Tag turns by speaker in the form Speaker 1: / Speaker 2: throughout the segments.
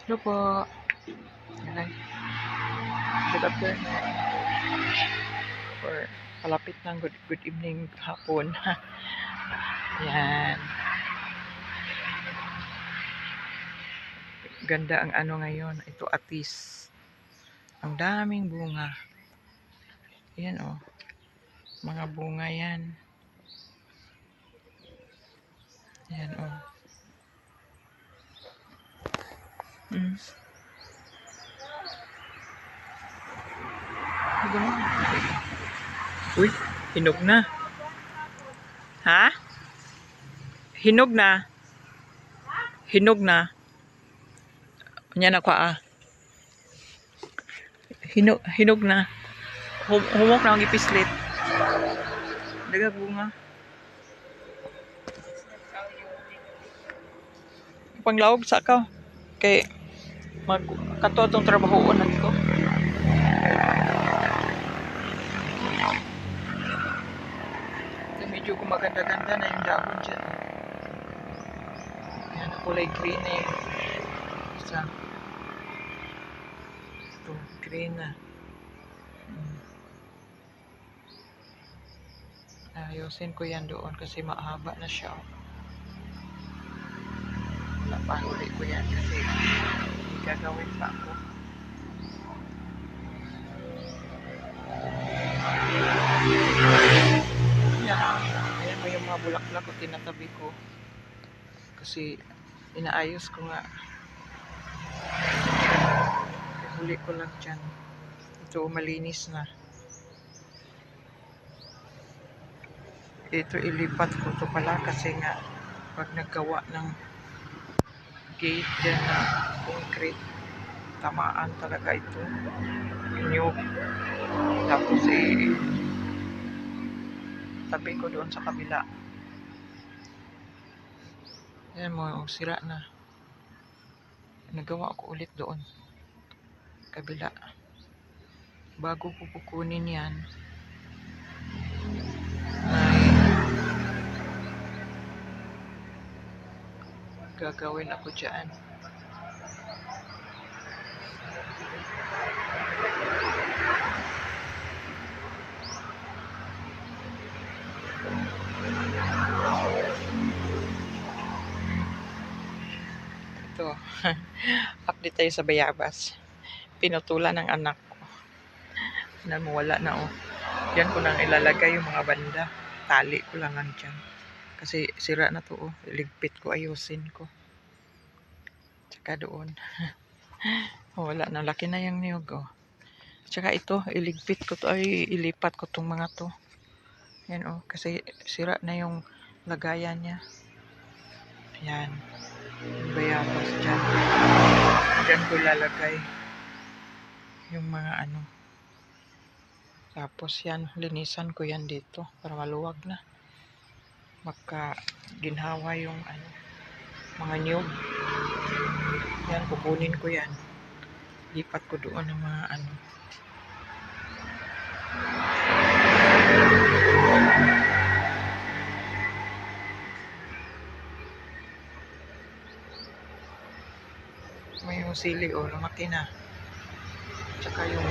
Speaker 1: Hello po. Yan. Good afternoon. Or palapit ng good evening hapon. Yan. Ganda ang ano ngayon. Ito atis. Ang daming bunga. Yan oh. Mga bunga yan. Yan oh. Hmm. Uy, hinog na. Ha? Hinog na. Hinog na. Yan ako Hinog na. Humok na ang ipislit. Daga bunga. Panglawag sa ka. Kay magkato atong trabahoon nato. Medyo gumaganda-ganda na yung dahon dyan. Ayan, kulay green na yung isa. Ito, green na. Ayusin ko yan doon kasi mahaba na siya. Napahuli ko yan kasi gagawin pa ako. Ayan mo yung mga bulaklak ko, tinatabi ko. Kasi inaayos ko nga. Huli ko lang dyan. Ito, malinis na. Ito, ilipat ko ito pala kasi nga pag naggawa ng gate dyan na concrete, tamaan talaga ito. Inyog. Tapos tabi ko doon sa kabila. Ayan mo, sira na. Nagawa ko ulit doon. Kabila. Bago ko kukunin yan, gagawin ako dyan. Ito. Update tayo sa bayabas. Pinutulan ng anak ko. Wala na oh. Yan ko nang ilalagay yung mga banda. Tali ko lang dyan. Kasi sira na to oh. Iligpit ko, ayusin ko. Tsaka doon. Oh, wala na. Laki na yung niyog oh. Tsaka ito, iligpit ko to. Ay, ilipat ko tong mga to. Yan oh. Kasi sira na yung lagayan niya. Yan. Bayabas dyan. Dyan ko lalagay yung mga ano. Tapos yan, linisan ko yan dito para maluwag na. Ginhawa yung ano, mga niyog. Yan, kukunin ko yan. Lipat ko doon ng mga ano. May sili o, lumaki na. Tsaka yung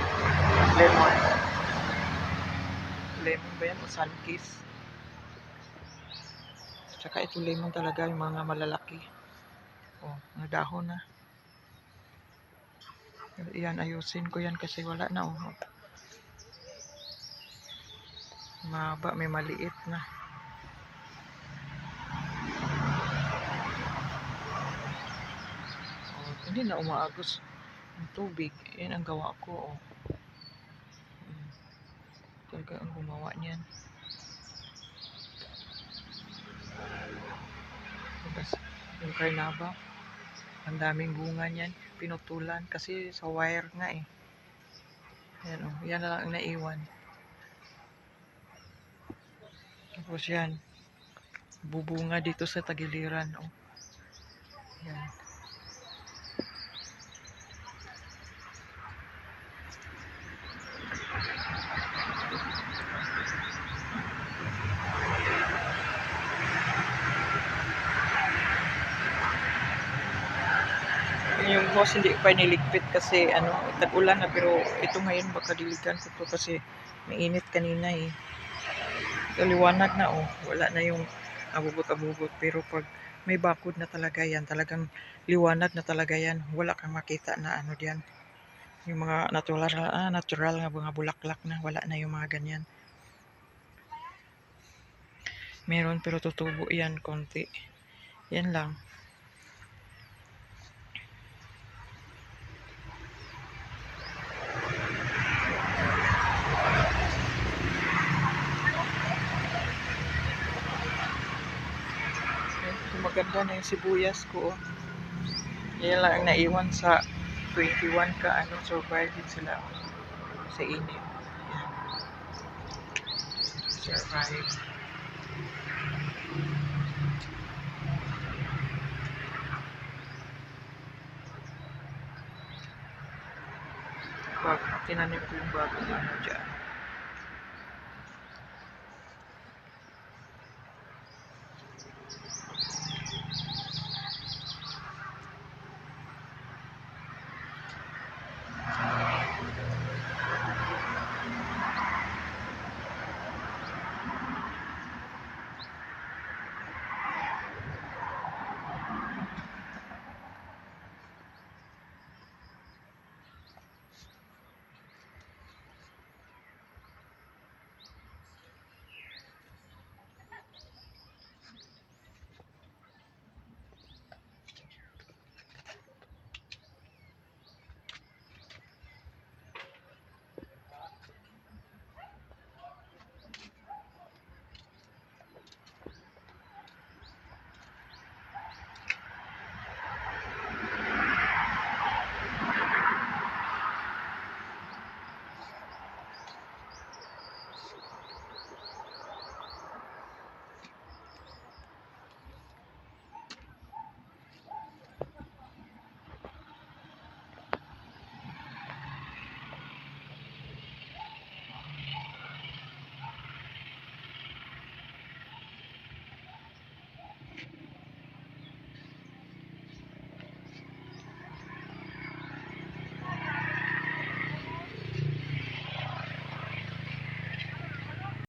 Speaker 1: lemon. Lemon ba yan o sunkiss? Tsaka ito lemon talaga, yung mga malalaki. O, mga dahon na. Yan, ayusin ko yan kasi wala na o. Mahaba, may maliit na. Hindi na umaagos ang tubig. Yan ang gawa ko. Oh. Talaga ang gumawa niyan. Tapos yung karnaba, ang daming bunga niyan. Pinutulan kasi sa wire nga eh. Yan oh. Yan na lang ang naiwan. Tapos yan. Bubunga dito sa tagiliran. Oh. Yan. Yung hose hindi pa niligpit kasi ano, tag-ulan na, pero ito ngayon baka diligan ko to kasi mainit kanina eh. Liwanag na oh, wala na yung abubot-abubot, pero pag may bakod na talaga yan, talagang liwanag na talaga yan, wala kang makita na ano diyan. Yung mga natural nga mga bulaklak na, wala na yung mga ganyan. Meron pero tutubo yan konti. Yan lang. Maganda na yung sibuyas ko. Oh. Yan lang ang naiwan sa 21 ka ano, surviving sila sa init. Yan. Survive. Tinanim ko yung bagong ano dyan.